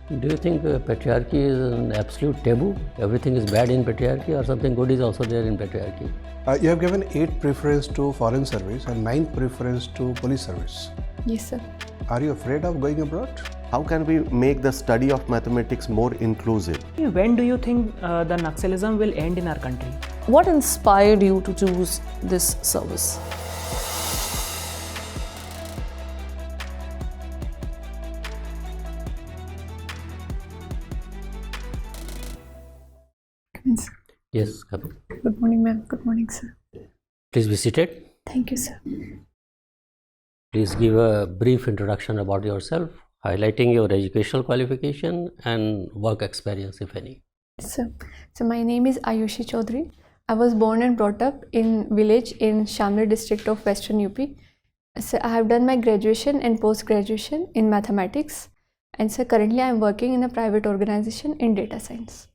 Do you think patriarchy is an absolute taboo? Everything is bad in patriarchy, or something good is also there in patriarchy? You have given 8 preference to foreign service and 9 preference to police service. Yes, sir. Are you afraid of going abroad? How can we make the study of mathematics more inclusive? When do you think the Naxalism will end in our country? What inspired you to choose this service? Yes, Kapil. Good morning, ma'am. Good morning, sir. Please be seated. Thank you, sir. Please give a brief introduction about yourself, highlighting your educational qualification and work experience, if any. So my name is Aayushi Chaudhary. I was born and brought up in village in Shamli district of Western UP. So I have done my graduation and post-graduation in mathematics. And so currently I am working in a private organization in data science.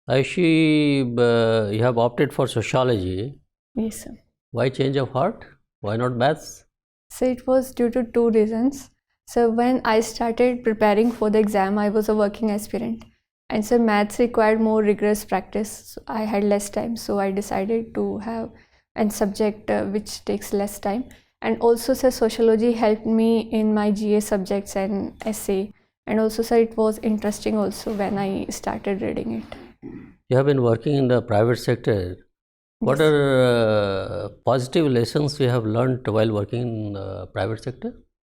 Aayushi, you have opted for sociology. Yes, sir. Why change of heart? Why not maths? So it was due to 2 reasons. So when I started preparing for the exam, I was a working aspirant. And so maths required more rigorous practice. So I had less time. So I decided to have a subject which takes less time. And also, sir, sociology helped me in my GA subjects and essay. And also, sir, it was interesting also when I started reading it. You have been working in the private sector. What Yes. are positive lessons you have learned while working in the private sector?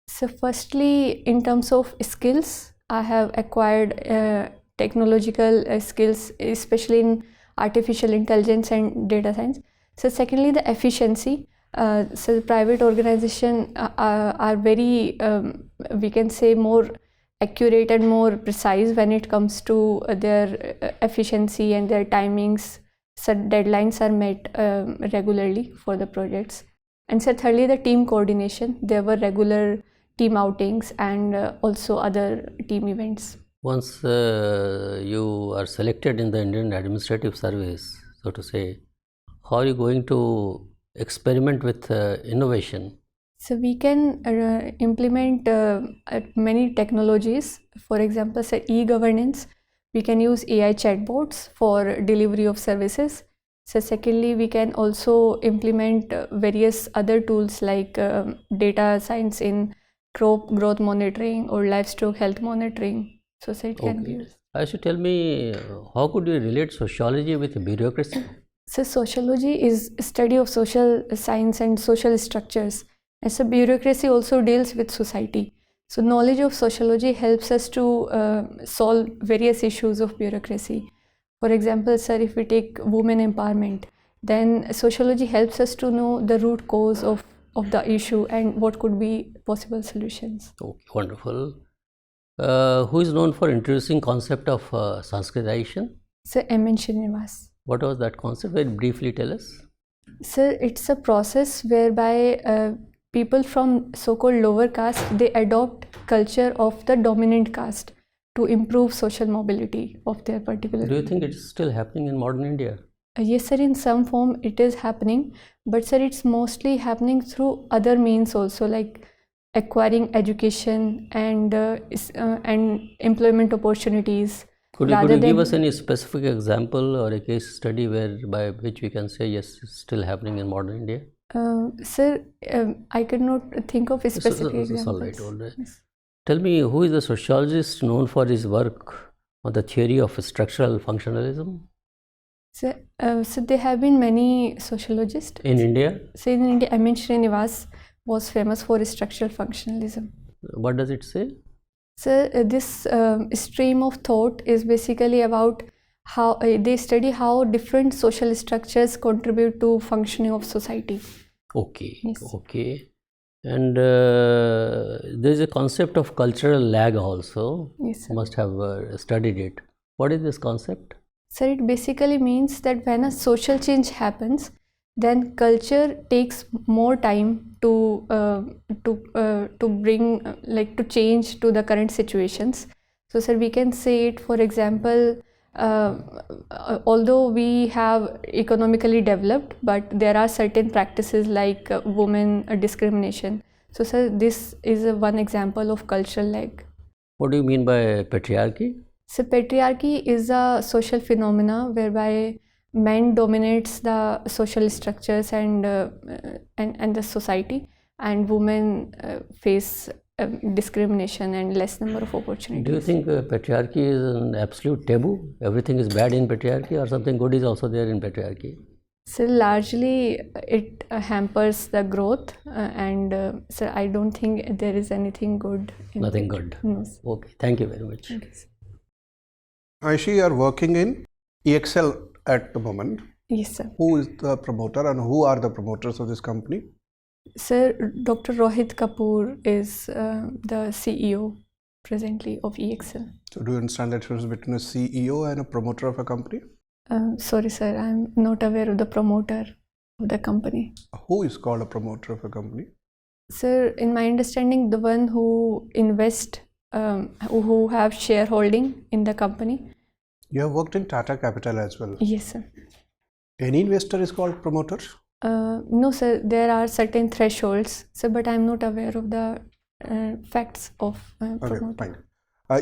So firstly, in terms of skills, I have acquired technological skills, especially in artificial intelligence and data science. So secondly, the efficiency. So the private organization are very, we can say, more accurate and more precise when it comes to their efficiency and their timings. So deadlines are met regularly for the projects. And so thirdly, the team coordination. There were regular team outings and also other team events. Once you are selected in the Indian Administrative Service, so to say, how are you going to experiment with innovation? So we can implement many technologies. For example, say e-governance. We can use AI chatbots for delivery of services. So secondly, we can also implement various other tools like data science in crop growth monitoring or livestock health monitoring. So it can be used. Aayushi, tell me, how could you relate sociology with bureaucracy? So sociology is study of social science and social structures. And so bureaucracy also deals with society. So knowledge of sociology helps us to solve various issues of bureaucracy. For example, sir, if we take women empowerment, then sociology helps us to know the root cause of the issue and what could be possible solutions. Okay, wonderful. Who is known for introducing concept of Sanskritization? So M.N. Srinivas. What was that concept? Very briefly tell us. Sir, it's a process whereby people from so-called lower caste, they adopt culture of the dominant caste to improve social mobility of their particular. Do you think it is still happening in modern India? Yes, sir, in some form it is happening, but sir, it's mostly happening through other means also, like acquiring education and employment opportunities. Could you give us any specific example or a case study by which we can say yes, it's still happening in modern India? Sir, I could not think of a specific example. All right. Yes. Tell me, who is the sociologist known for his work on the theory of structural functionalism? So there have been many sociologists. In India? So in India, M.N. Srinivas was famous for structural functionalism. What does it say? So this stream of thought is basically about how they study how different social structures contribute to functioning of society. Okay. Yes. Okay. And there is a concept of cultural lag also. Yes, sir. Must have studied it. What is this concept? So it basically means that when a social change happens, then culture takes more time to bring to change to the current situations. So sir, we can say it, for example, although we have economically developed, but there are certain practices like women discrimination. So sir, this is one example of cultural lag. What do you mean by patriarchy? So patriarchy is a social phenomena whereby men dominates the social structures and the society, and women face discrimination and less number of opportunities. Do you think patriarchy is an absolute taboo? Everything is bad in patriarchy, or something good is also there in patriarchy? So largely it hampers the growth, and so I don't think there is anything good. Nothing good. No. Okay, thank you very much. Okay, sir. Aayushi, you are working in EXL at the moment. Yes, sir. Who is the promoter and who are the promoters of this company? Sir, Dr. Rohit Kapoor is the CEO presently of EXL. So do you understand the difference between a CEO and a promoter of a company? Sorry, sir, I'm not aware of the promoter of the company. Who is called a promoter of a company? Sir, in my understanding, the one who invest, who have shareholding in the company. You have worked in Tata Capital as well. Yes, sir. Any investor is called promoter? No, sir, there are certain thresholds, sir, but I'm not aware of the facts of promoter. Okay, fine.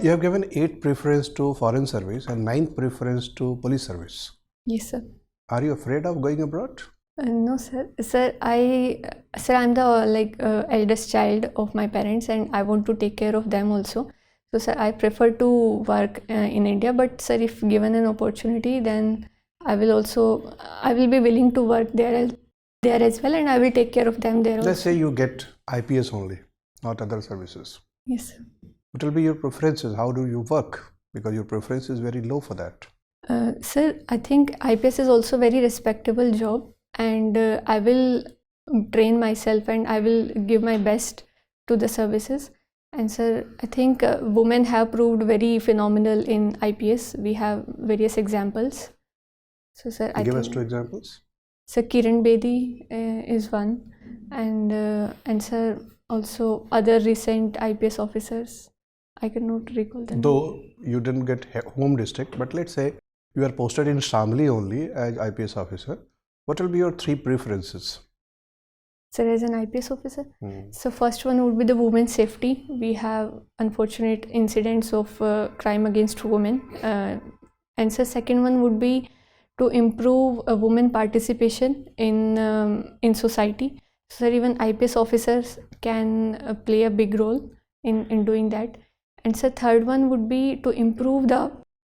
You have given 8 preference to foreign service and 9 preference to police service. Yes, sir. Are you afraid of going abroad? No, sir. Sir, I'm the eldest child of my parents, and I want to take care of them also. So, sir, I prefer to work in India. But, sir, if given an opportunity, then I will be willing to work there as well, and I will take care of them there also. Let's say you get IPS only, not other services. Yes, sir. What will be your preferences? How do you work? Because your preference is very low for that. Sir, I think IPS is also a very respectable job, and I will train myself and I will give my best to the services. And sir, I think women have proved very phenomenal in IPS. We have various examples. So, sir, Give us 2 examples. Sir, Kiran Bedi is one, and sir, also other recent IPS officers. I cannot recall them. Though you didn't get home district, but let's say you are posted in Shamli only as IPS officer. What will be your 3 preferences? Sir, as an IPS officer, so first one would be the women's safety. We have unfortunate incidents of crime against women, and so second one would be to improve women participation in society. So even IPS officers can play a big role in doing that. And so third one would be to improve the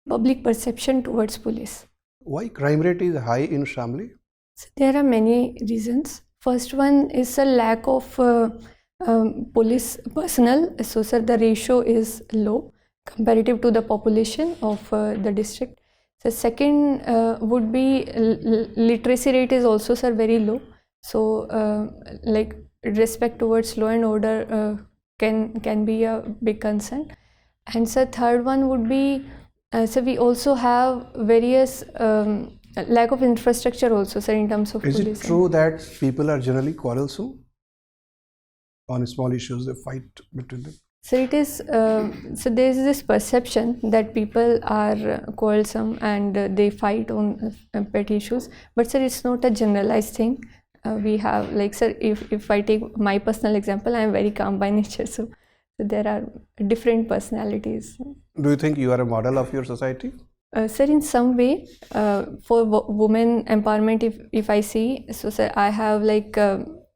public perception towards police. Why crime rate is high in Shamli? So there are many reasons. First one is a lack of police personnel. So sir, the ratio is low comparative to the population of the district. So second would be literacy rate is also, sir, very low. So like respect towards law and order can be a big concern. And so third one would be, so we also have various lack of infrastructure also, sir, in terms of Is police. it true that people are generally quarrelsome? On small issues they fight between them? So it is, so there is this perception that people are quarrelsome and they fight on petty issues, but sir, it's not a generalized thing. We have, like, sir, if I take my personal example, I am very calm by nature, so there are different personalities. Do you think you are a model of your society? Sir, in some way, for women empowerment, if I see, so sir, I have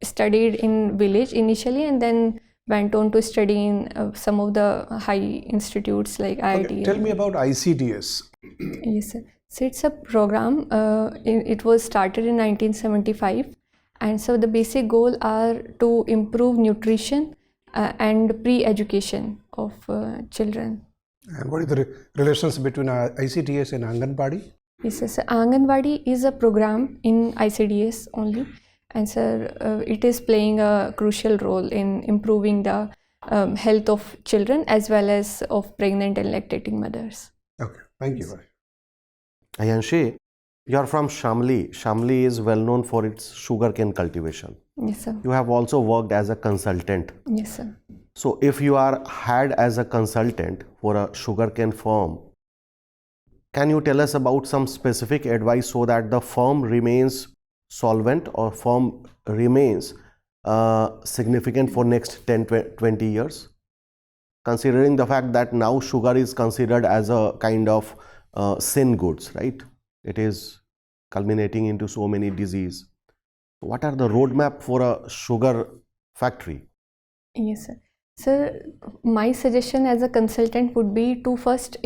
studied in village initially and then went on to study in some of the high institutes like IIT. Okay, tell me about ICDS. Yes, sir. So it's a program, it was started in 1975, and so the basic goal are to improve nutrition and pre-education of children. And what is the relations between ICDS and Anganwadi? Yes, sir. So Anganwadi is a program in ICDS only, and sir, it is playing a crucial role in improving the health of children as well as of pregnant and lactating mothers. Okay, thank you. Aayushi, you are from Shamli. Shamli is well known for its sugarcane cultivation. Yes, sir. You have also worked as a consultant. Yes, sir. So if you are hired as a consultant for a sugarcane firm, can you tell us about some specific advice so that the firm remains solvent or firm remains significant for next 10-20 years? considering the fact that now sugar is considered as a kind of sin goods, right? It is culminating into so many disease. What are the roadmap for a sugar factory? Yes, sir. Sir, my suggestion as a consultant would be to first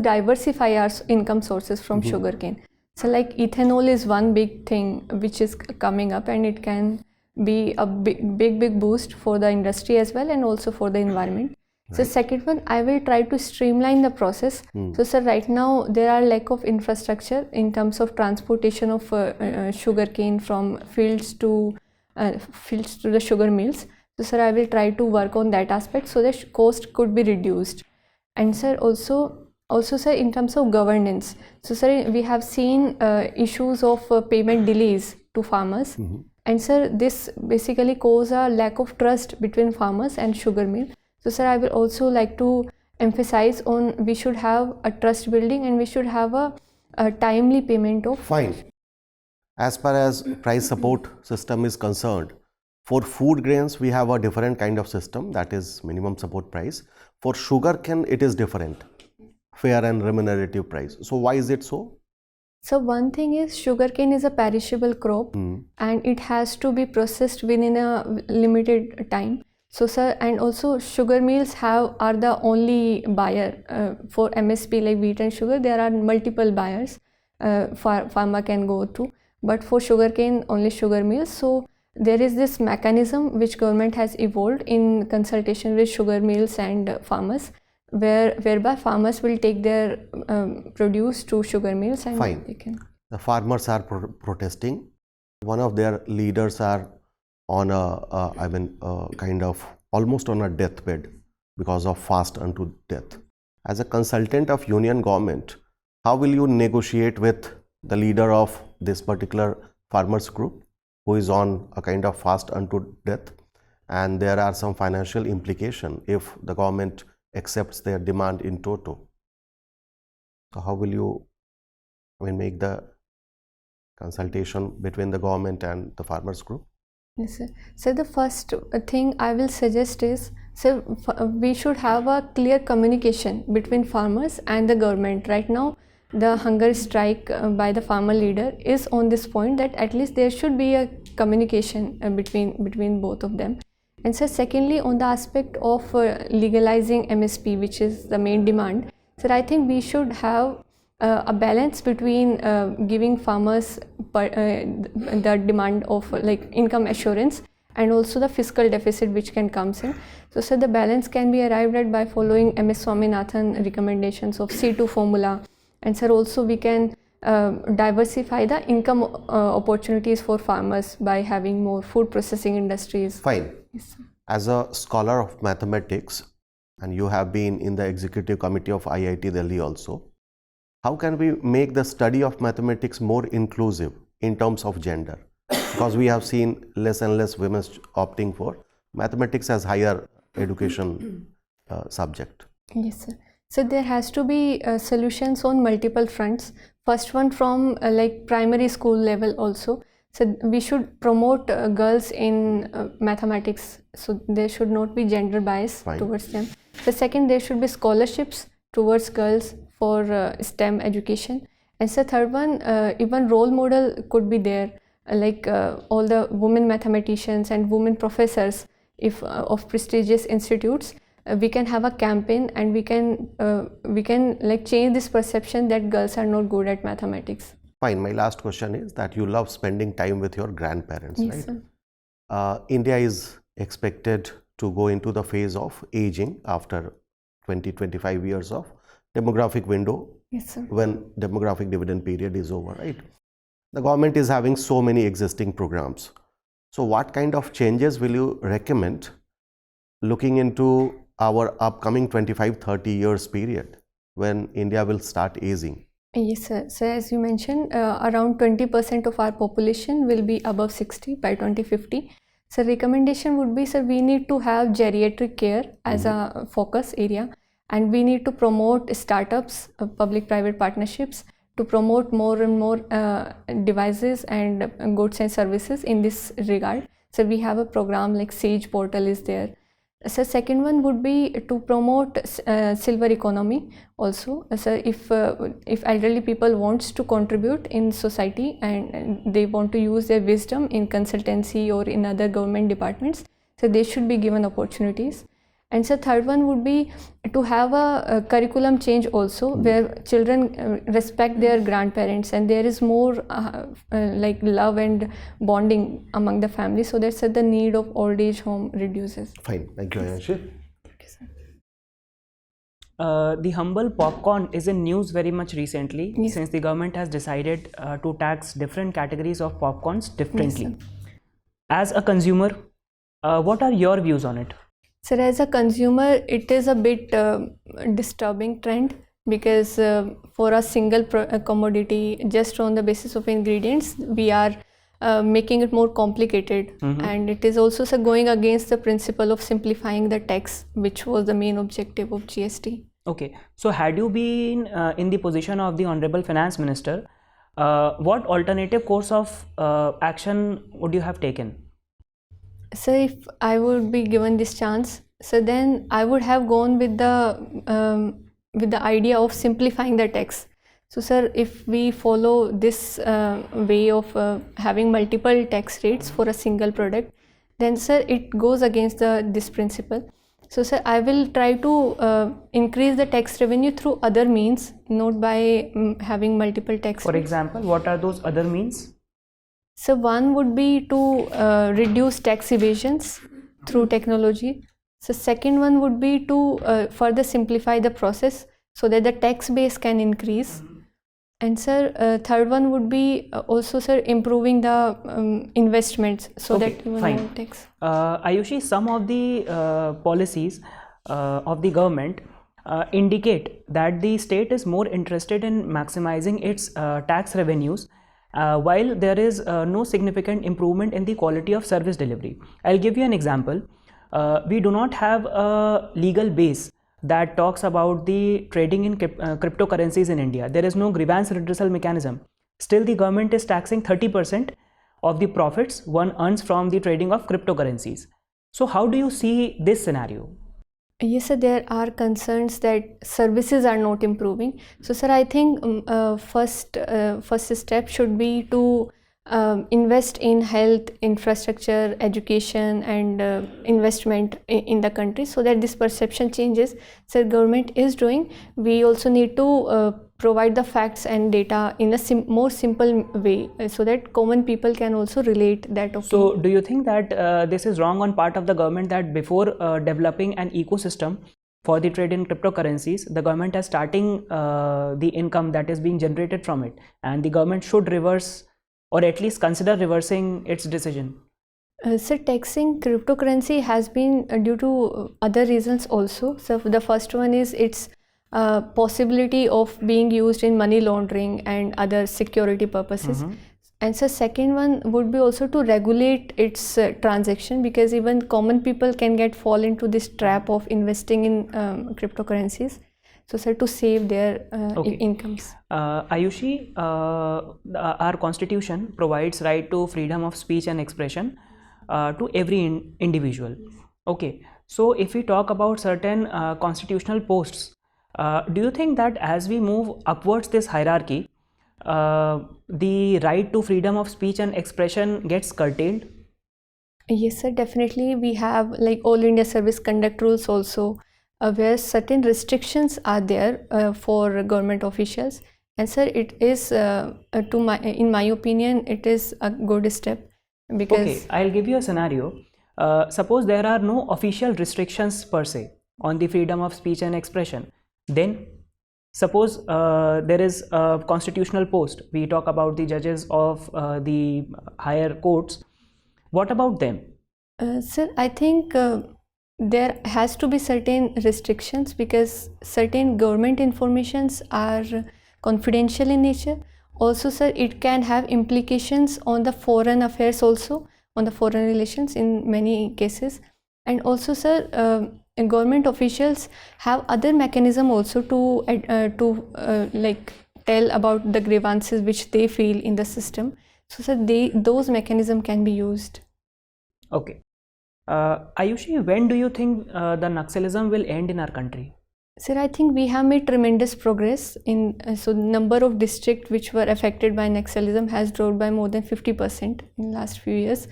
diversify our income sources from sugarcane. So like ethanol is one big thing which is coming up, and it can be a big boost for the industry as well, and also for the environment. So second one, I will try to streamline the process. So sir, right now there are lack of infrastructure in terms of transportation of sugarcane from fields to the sugar mills. So sir, I will try to work on that aspect so that cost could be reduced. And sir, also sir, in terms of governance, so sir, we have seen issues of payment delays to farmers. And sir, this basically cause a lack of trust between farmers and sugar mill. So sir, I will also like to emphasize on we should have a trust building, and we should have a timely payment of. Fine. As far as price support system is concerned, for food grains we have a different kind of system, that is minimum support price. For sugarcane it is different, fair and remunerative price. So why is it so? So one thing is sugarcane is a perishable crop, and it has to be processed within a limited time. So sir, and also sugar mills are the only buyer for MSP like wheat and sugar. There are multiple buyers farmer can go to, but for sugarcane only sugar mills. So there is this mechanism which government has evolved in consultation with sugar mills and farmers, whereby farmers will take their produce to sugar mills and Fine. they can. The farmers are protesting. One of their leaders are on kind of almost on a deathbed because of fast unto death. As a consultant of union government, how will you negotiate with the leader of this particular farmers group who is on a kind of fast unto death, and there are some financial implication if the government accepts their demand in toto? So how will you make the consultation between the government and the farmers group? Yes, sir. So the first thing I will suggest is, sir, we should have a clear communication between farmers and the government. Right now, the hunger strike by the farmer leader is on this point that at least there should be a communication between both of them. And so secondly, on the aspect of legalizing MSP, which is the main demand, so I think we should have a balance between giving farmers the demand of like income assurance and also the fiscal deficit which can come in. So the balance can be arrived at by following MS Swaminathan recommendations of C2 formula. And sir, also we can diversify the income opportunities for farmers by having more food processing industries. Fine. Yes, sir. As a scholar of mathematics, and you have been in the executive committee of IIT Delhi also, how can we make the study of mathematics more inclusive in terms of gender? Because we have seen less and less women opting for mathematics as higher education subject. Yes, sir. So there has to be solutions on multiple fronts. First one from like primary school level also. So we should promote girls in mathematics. So there should not be gender bias towards them. The second, there should be scholarships towards girls for STEM education. And the third one, even role model could be there, like all the women mathematicians and women professors of prestigious institutes. We can have a campaign, and we can like change this perception that girls are not good at mathematics. Fine. My last question is that you love spending time with your grandparents, Yes, right? sir. India is expected to go into the phase of aging after 20-25 years of demographic window. Yes, sir. When demographic dividend period is over, right? The government is having so many existing programs. So what kind of changes will you recommend looking into our upcoming 25-30 years period when India will start aging? Yes, sir. So as you mentioned, around 20% of our population will be above 60 by 2050. So recommendation would be, sir, we need to have geriatric care as a focus area, and we need to promote startups, public-private partnerships, to promote more and more devices and goods and services in this regard. So we have a program like Sage Portal is there. So second one would be to promote silver economy also. So if elderly people wants to contribute in society and they want to use their wisdom in consultancy or in other government departments, so they should be given opportunities. And so third one would be to have a curriculum change also, where children respect their grandparents and there is more like love and bonding among the family, so that the need of old age home reduces. Fine, thank you, Aayushi. The humble popcorn is in news very much recently, Yes. since the government has decided to tax different categories of popcorns differently. Yes, As a consumer, what are your views on it? So as a consumer, it is a bit disturbing trend, because for a single commodity, just on the basis of ingredients, we are making it more complicated. And it is also going against the principle of simplifying the tax, which was the main objective of GST. Okay, so had you been in the position of the Honorable Finance Minister, what alternative course of action would you have taken? So if I would be given this chance, so then I would have gone with the idea of simplifying the tax. So sir, if we follow this way of having multiple tax rates for a single product, then sir, it goes against this principle. So sir, I will try to increase the tax revenue through other means, not by having multiple tax For rates. example, what are those other means? So one would be to reduce tax evasions through technology. So second one would be to further simplify the process so that the tax base can increase. And sir, third one would be also sir, improving the investments so Okay, that even fine. more tax. Aayushi, some of the policies of the government indicate that the state is more interested in maximizing its tax revenues, while there is no significant improvement in the quality of service delivery. I'll give you an example. We do not have a legal base that talks about the trading in cryptocurrencies in India. There is no grievance redressal mechanism. Still, the government is taxing 30% of the profits one earns from the trading of cryptocurrencies. So how do you see this scenario? Yes, sir, there are concerns that services are not improving. So, sir, I think first step should be to invest in health, infrastructure, education, and investment in the country, so that this perception changes. So, government is doing. We also need to provide the facts and data in a more simple way, so that common people can also relate that. Okay. So do you think that this is wrong on part of the government, that before developing an ecosystem for the trade in cryptocurrencies, the government is starting the income that is being generated from it, and the government should reverse or at least consider reversing its decision? So taxing cryptocurrency has been due to other reasons also. So the first one is its possibility of being used in money laundering and other security purposes. And so second one would be also to regulate its transaction, because even common people can fall into this trap of investing in cryptocurrencies. So sir, to save their incomes. Aayushi, our constitution provides right to freedom of speech and expression to every individual. Okay, so if we talk about certain constitutional posts, do you think that as we move upwards this hierarchy, the right to freedom of speech and expression gets curtailed? Yes sir, definitely. We have like All India Service Conduct Rules also, where certain restrictions are there for government officials. And sir, it is in my opinion, it is a good step, because okay, I'll give you a scenario. Suppose there are no official restrictions per se on the freedom of speech and expression. Then suppose there is a constitutional post. We talk about the judges of the higher courts. What about them? Sir, I think there has to be certain restrictions, because certain government informations are confidential in nature. Also sir, it can have implications on the foreign affairs also, on the foreign relations in many cases. And also sir, government officials have other mechanism also to like tell about the grievances which they feel in the system. So sir, those mechanism can be used. Okay, Aayushi, when do you think the Naxalism will end in our country? Sir, I think we have made tremendous progress in so the number of districts which were affected by Naxalism has dropped by more than 50% in the last few years.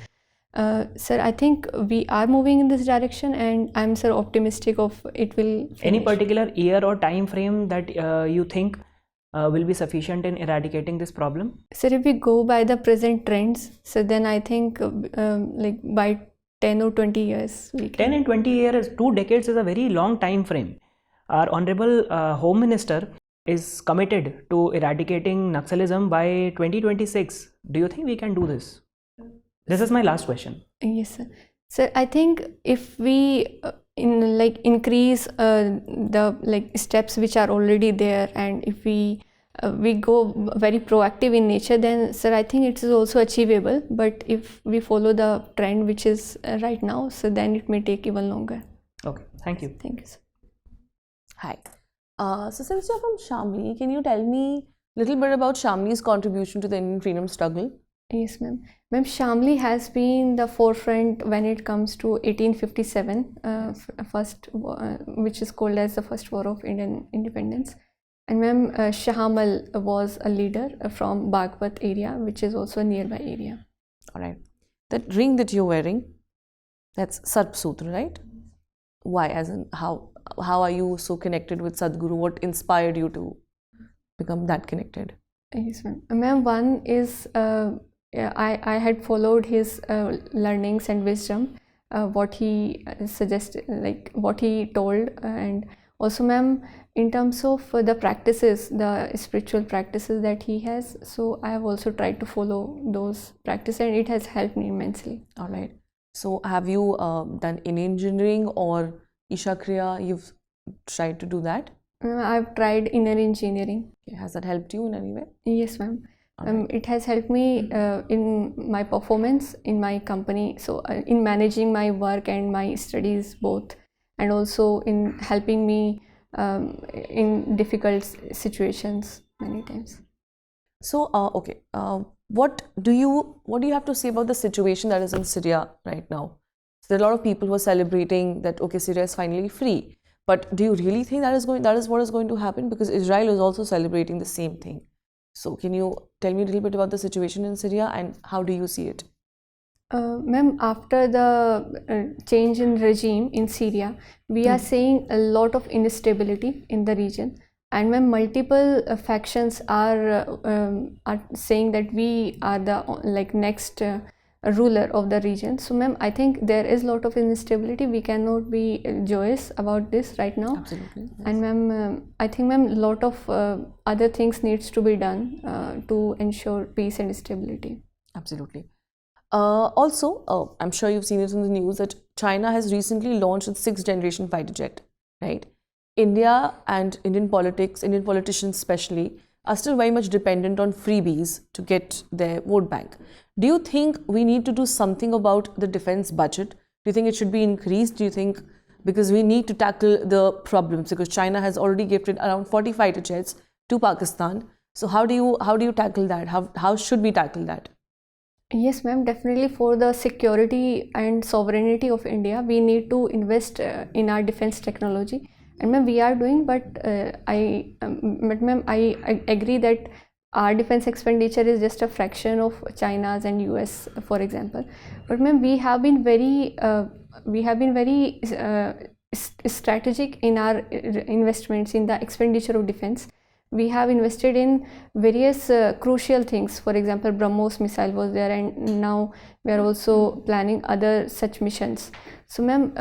Sir, I think we are moving in this direction, and I'm sir optimistic of it will finish. Any particular year or time frame that you think will be sufficient in eradicating this problem? Sir, if we go by the present trends, so then I think like by 10 or 20 years we can. 10 and 20 years, 2 decades is a very long time frame. Our Honorable Home Minister is committed to eradicating Naxalism by 2026. Do you think we can do this? This is my last question. Yes, sir. Sir, I think if we increase the steps which are already there, and if we go very proactive in nature, then sir, I think it is also achievable. But if we follow the trend which is right now, so then it may take even longer. Okay, thank you. Thank you, sir. Hi. So since you're from Shamli, can you tell me a little bit about Shamli's contribution to the Indian freedom struggle? Yes, ma'am. Ma'am, Shamli has been the forefront when it comes to 1857, which is called as the first war of Indian independence. And ma'am, Shahamal was a leader from Bagpat area, which is also a nearby area. All right. That ring that you're wearing, that's Sarp Sutra, right? Why? As in, how are you so connected with Sadhguru? What inspired you to become that connected? Yes, ma'am. Ma'am, one is I had followed his learnings and wisdom, what he suggested, like what he told, and also, ma'am, in terms of the practices, the spiritual practices that he has, so I have also tried to follow those practices, and it has helped me immensely. All right. So have you done in engineering or Isha Kriya? You've tried to do that? I've tried inner engineering. Okay. Has that helped you in any way? Yes, ma'am. It has helped me in my performance in my company, so in managing my work and my studies both, and also in helping me in difficult situations many times. So okay, what do you have to say about the situation that is in Syria right now? So there are a lot of people who are celebrating that okay, Syria is finally free, but do you really think that is what is going to happen? Because Israel is also celebrating the same thing. So can you tell me a little bit about the situation in Syria and how do you see it? Ma'am, after the change in regime in Syria, we are seeing a lot of instability in the region, and ma'am, multiple factions are saying that we are the next ruler of the region. So ma'am, I think there is a lot of instability. We cannot be joyous about this right now. Absolutely. Yes. And ma'am, I think ma'am, a lot of other things needs to be done to ensure peace and stability. Absolutely. Also, I'm sure you've seen it in the news that China has recently launched its 6th generation fighter jet, right? India and Indian politicians especially, are still very much dependent on freebies to get their vote bank. Do you think we need to do something about the defense budget? Do you think it should be increased? Do you think, because we need to tackle the problems, because China has already gifted around 40 fighter jets to Pakistan. So how do you tackle that? How should we tackle that? Yes, ma'am, definitely for the security and sovereignty of India, we need to invest in our defense technology. And ma'am, we are doing, but ma'am, I agree that our defense expenditure is just a fraction of China's and US, for example. But ma'am, we have been very strategic in our investments in the expenditure of defense. We have invested in various crucial things. For example, BrahMos missile was there, and now we are also planning other such missions. So ma'am,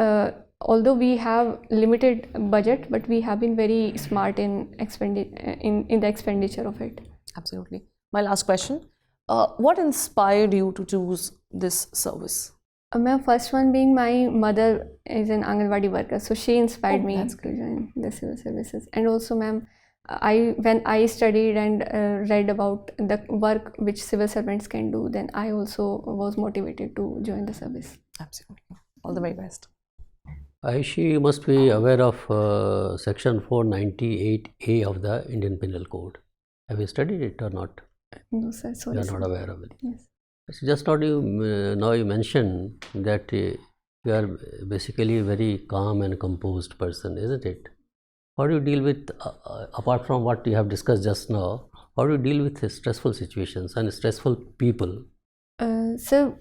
although we have limited budget, but we have been very smart in the expenditure of it. Absolutely. My last question, what inspired you to choose this service? Ma'am, first one being my mother is an Anganwadi worker, so she inspired me to join the civil services. And also ma'am, when I studied and read about the work which civil servants can do, then I also was motivated to join the service. Absolutely. All the very best. Aayushi, you must be aware of section 498A of the Indian Penal Code. Have you studied it or not? No, sir. Sorry. You are not aware of it. Yes. So just now you mentioned that You are basically a very calm and composed person, isn't it? How do you deal with, apart from what you have discussed just now, how do you deal with stressful situations and stressful people? So,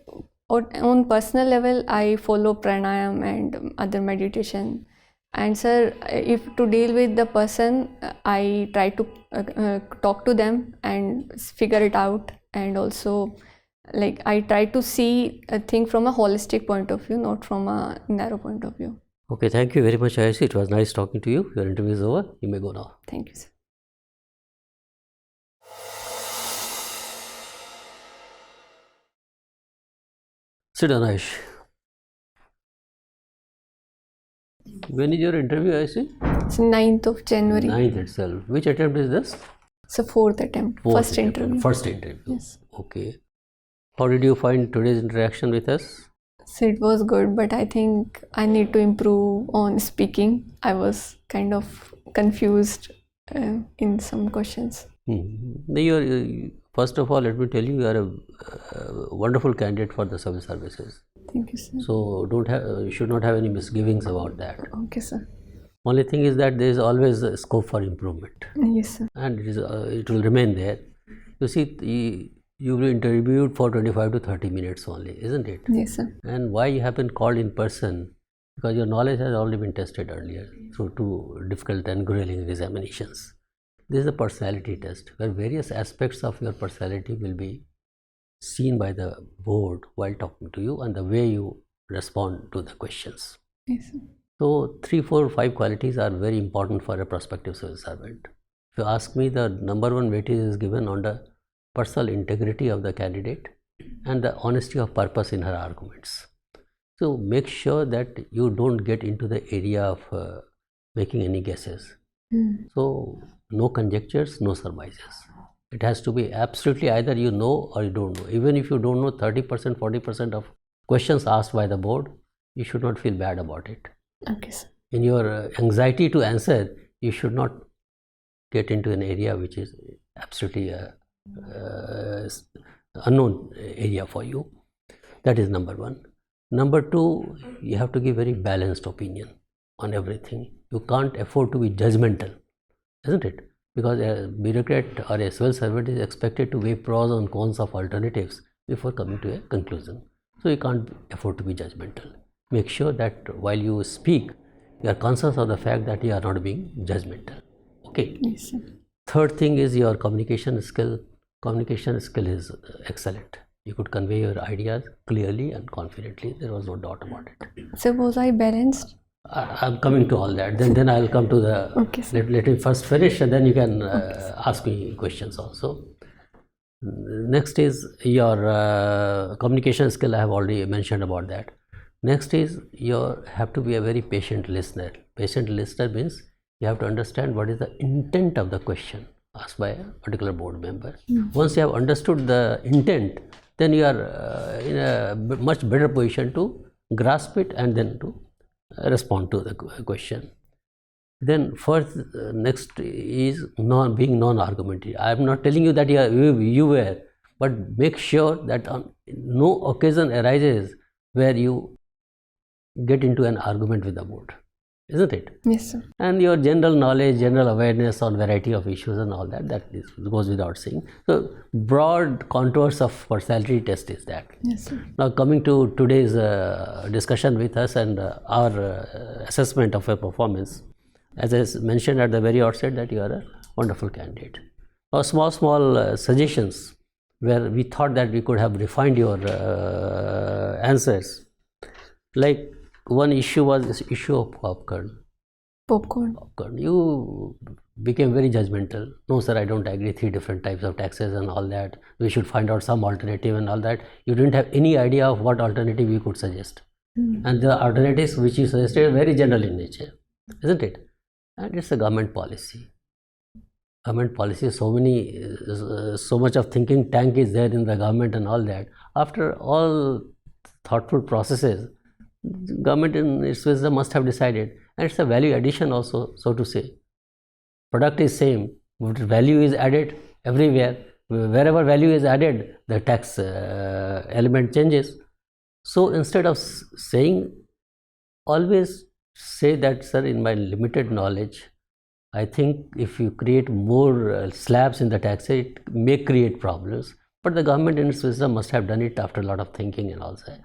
on personal level, I follow pranayam and other meditation. And sir, if to deal with the person, I try to talk to them and figure it out, and also like I try to see a thing from a holistic point of view, not from a narrow point of view. Okay, thank you very much, Aayushi. It was nice talking to you. Your interview is over. You may go now. Thank you, sir. Sit down, Aayushi. When is your interview, Aayushi? It's 9th of January. 9th itself. Which attempt is this? It's a fourth attempt, Fourth first attempt. interview. First interview. Yes. Okay. How did you find today's interaction with us? So it was good, but I think I need to improve on speaking. I was kind of confused in some questions. First of all, let me tell you, you are a wonderful candidate for the civil services. Thank you, sir. So you should not have any misgivings about that. Okay, sir. Only thing is that there is always a scope for improvement, Yes, sir. and it will remain there. You see, you will be interviewed for 25 to 30 minutes only, isn't it? Yes, sir. And why you have been called in person? Because your knowledge has already been tested earlier through two difficult and grueling examinations. This is a personality test where various aspects of your personality will be seen by the board while talking to you and the way you respond to the questions. Yes, sir. So 3, 4, 5 qualities are very important for a prospective civil servant. If you ask me, the number one weightage is given on the personal integrity of the candidate and the honesty of purpose in her arguments. So make sure that you don't get into the area of making any guesses. So no conjectures, no surmises. It has to be absolutely either you know or you don't know. Even if you don't know 30%, 40% of questions asked by the board, you should not feel bad about it. Okay, sir. In your anxiety to answer, you should not get into an area which is absolutely unknown area for you. That is number one. Number two, you have to give very balanced opinion on everything. You can't afford to be judgmental, isn't it? Because a bureaucrat or a civil servant is expected to weigh pros and cons of alternatives before coming to a conclusion. So you can't afford to be judgmental. Make sure that while you speak, you are conscious of the fact that you are not being judgmental. Okay. Yes, sir. Third thing is your communication skill. Communication skill is excellent. You could convey your ideas clearly and confidently. There was no doubt about it. So was I balanced? I'm coming to all that. Then I'll come to the. Okay, sir. Let me first finish, and then you can ask me questions also. Next is your communication skill. I have already mentioned about that. Next is you have to be a very patient listener. Patient listener means you have to understand what is the intent of the question asked by a particular board member. Once you have understood the intent, then you are in a much better position to grasp it and then to respond to the question. Then first, next is being non-argumentative. I am not telling you that you were, but make sure that on no occasion arises where you get into an argument with the board, isn't it? Yes, sir. And your general knowledge, general awareness on variety of issues and all that, goes without saying. So broad contours of personality test is that. Yes, sir. Now coming to today's discussion with us and our assessment of your performance, as I mentioned at the very outset that you are a wonderful candidate. Now small suggestions where we thought that we could have refined your answers. Like one issue was this issue of popcorn. Popcorn. You became very judgmental. No, sir, I don't agree. 3 different types of taxes and all that. We should find out some alternative and all that. You didn't have any idea of what alternative you could suggest. And the alternatives which you suggested are very general in nature, isn't it? And it's a government policy. Government policy, so much of thinking tank is there in the government and all that. After all thoughtful processes, government in its wisdom must have decided, and it's a value addition also, so to say. Product is same, but value is added everywhere. Wherever value is added, the tax element changes. So instead of saying always say that, sir, in my limited knowledge, I think if you create more slabs in the tax, it may create problems. But the government in its wisdom must have done it after a lot of thinking and all that.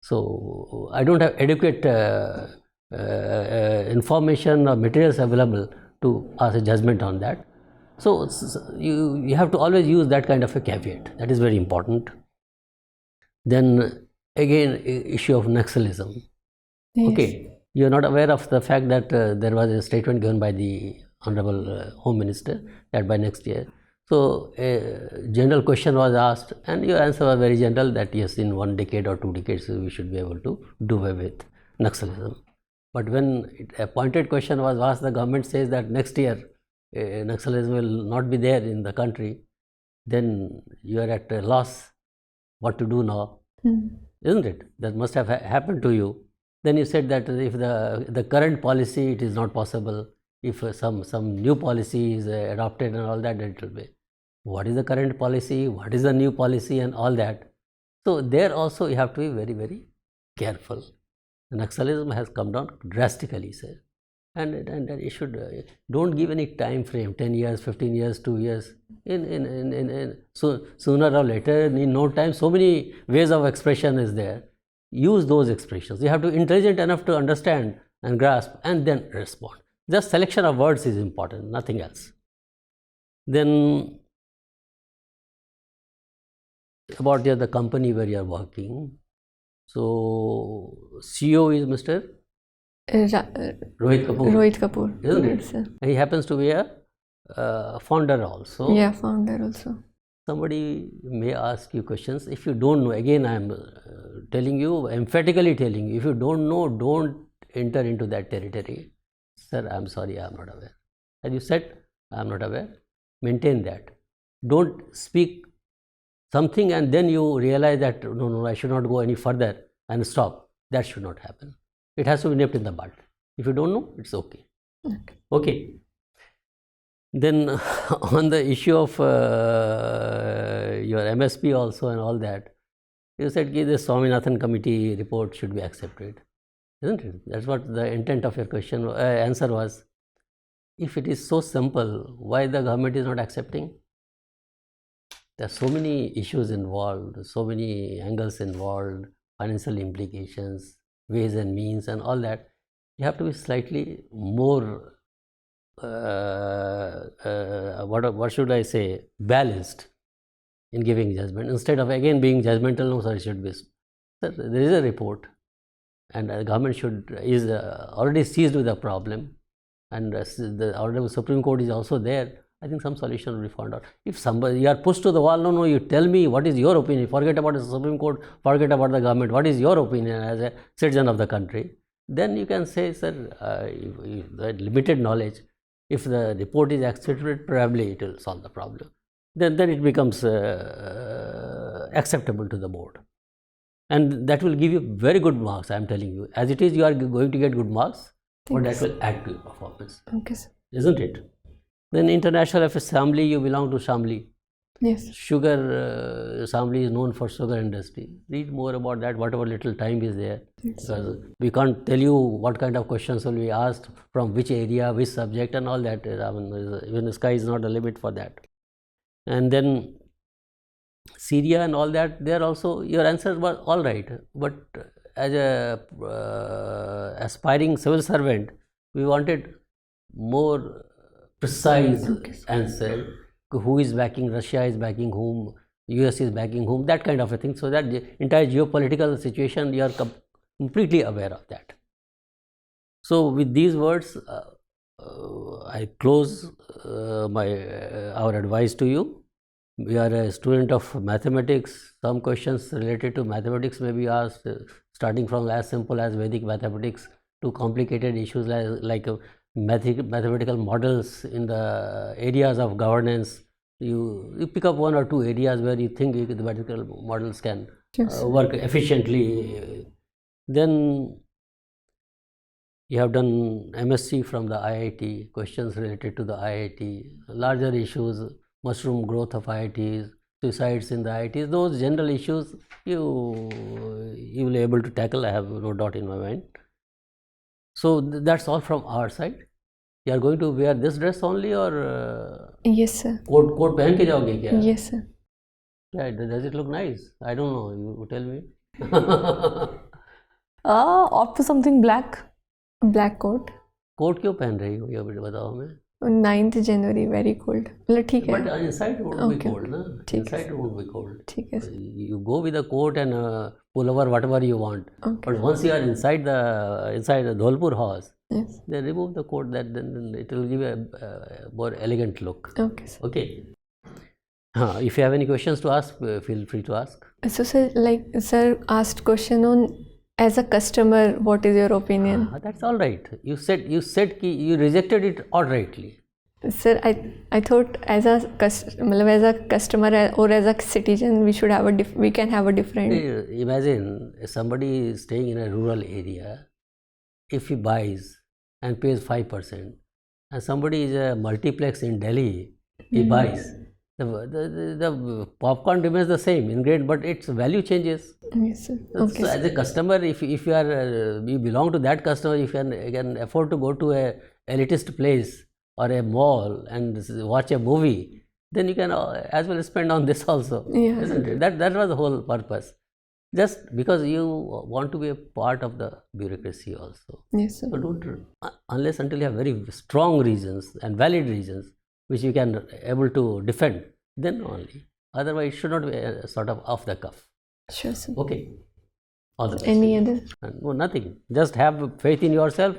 So I don't have adequate information or materials available to pass a judgment on that. So you have to always use that kind of a caveat. That is very important. Then again, issue of Naxalism. Yes. Okay, you are not aware of the fact that there was a statement given by the Honorable Home Minister that by next year. So a general question was asked, and your answer was very general that yes, in 1 decade or 2 decades we should be able to do away with Naxalism. But when a pointed question was asked, the government says that next year Naxalism will not be there in the country, then you are at a loss what to do now, isn't it? That must have happened to you. Then you said that if the current policy, it is not possible. If some new policy is adopted and all that, then it will be. What is the current policy? What is the new policy and all that? So there also you have to be very, very careful. Naxalism has come down drastically, sir. And you should don't give any time frame, 10 years, 15 years, 2 years. So sooner or later, in no time, so many ways of expression is there. Use those expressions. You have to be intelligent enough to understand and grasp and then respond. Just selection of words is important, nothing else. Then about the company where you are working. So CEO is Mr. Rohit Kapoor. Rohit Kapoor. Isn't it? Yes, sir. And he happens to be a founder also. Yeah, founder also. Somebody may ask you questions. If you don't know, again I am telling you, emphatically telling you, if you don't know, don't enter into that territory. Sir, I am sorry, I am not aware. As you said, I am not aware. Maintain that. Don't speak something and then you realize that no, I should not go any further and stop. That should not happen. It has to be nipped in the bud. If you don't know, it's okay. Okay. Then on the issue of your MSP also and all that, you said the Swaminathan committee report should be accepted, isn't it? That's what the intent of your question answer was. If it is so simple, why the government is not accepting? There are so many issues involved, so many angles involved, financial implications, ways and means and all that. You have to be slightly more what should I say, balanced in giving judgment, instead of again being judgmental. No, sir, it should be. Sir, there is a report and the government is already seized with the problem, and the Honorable Supreme Court is also there. I think some solution will be found out. If somebody, you are pushed to the wall, no, you tell me what is your opinion, forget about the Supreme Court, forget about the government, what is your opinion as a citizen of the country, then you can say, sir, the limited knowledge, if the report is accepted, probably it will solve the problem. Then it becomes acceptable to the board. And that will give you very good marks, I am telling you. As it is, you are going to get good marks, but that will add to your performance. Okay, sir. Isn't it? Then international affairs, Shamli, you belong to Shamli. Yes. Sugar, Shamli is known for sugar industry. Read more about that, whatever little time is there. Yes. Because we can't tell you what kind of questions will be asked, from which area, which subject and all that. I mean, even the sky is not the limit for that. And then Syria and all that, there also your answers were all right. But as a aspiring civil servant, we wanted more precise answer. Who is backing? Russia is backing whom? US is backing whom? That kind of a thing. So that the entire geopolitical situation, you are completely aware of that. So with these words, I close our advice to you. We are a student of mathematics. Some questions related to mathematics may be asked, starting from as simple as Vedic mathematics to complicated issues like mathematical models in the areas of governance. You pick up 1 or 2 areas where you think the mathematical models can work efficiently. Then you have done MSc from the IIT, questions related to the IIT, larger issues, mushroom growth of IITs, suicides in the IITs, those general issues you will be able to tackle, I have no doubt in my mind. So that's all from our side. You are going to wear this dress only or Yes, sir. Coat पहन के जाओगे क्या? Yes, sir. Yeah, does it look nice? I don't know. You tell me. Opt for something black. Black coat. Coat क्यों पहन रही हो? ये बताओ हमें. 9th January, very cold. मतलब ठीक है. But inside it won't be Okay. cold, na? ठीक है. Inside it won't be cold. ठीक है. You go with a coat and pullover, whatever you want. Okay. But once you are inside the Dholpur house, Yes. then remove the coat. Then it will give a more elegant look. Okay, sir. Okay. If you have any questions to ask, feel free to ask. So, sir, like, sir asked question on as a customer, what is your opinion? That's all right. You said you rejected it outrightly. Sir, I thought as a customer or as a citizen, we should have we can have a different. Imagine somebody is staying in a rural area. If he buys and pays 5%, and somebody is a multiplex in Delhi, he buys. The popcorn remains the same ingredient, but its value changes. Yes, sir. Okay. So as a customer, if you are you belong to that customer, if you can afford to go to a elitist place or a mall and watch a movie, then you can as well spend on this also, Yeah. isn't it? That was the whole purpose. Just because you want to be a part of the bureaucracy also. Yes, sir. So don't, unless until you have very strong reasons and valid reasons which you can able to defend, then only. Otherwise, it should not be a sort of off the cuff. Sure, sir. Okay. All the best. Any other? No, nothing. Just have faith in yourself.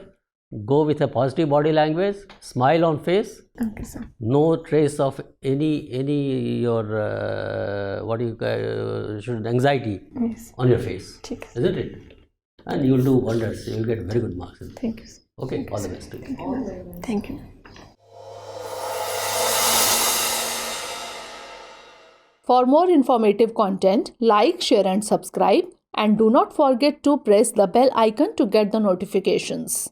Go with a positive body language. Smile on face. Okay, sir. No trace of any your anxiety Yes. on your face. ठीक है. Isn't it? And you will do wonders. You will get very good marks. Thank you, sir. Okay. All the best to you. Thank you. For more informative content, like, share and subscribe, and do not forget to press the bell icon to get the notifications.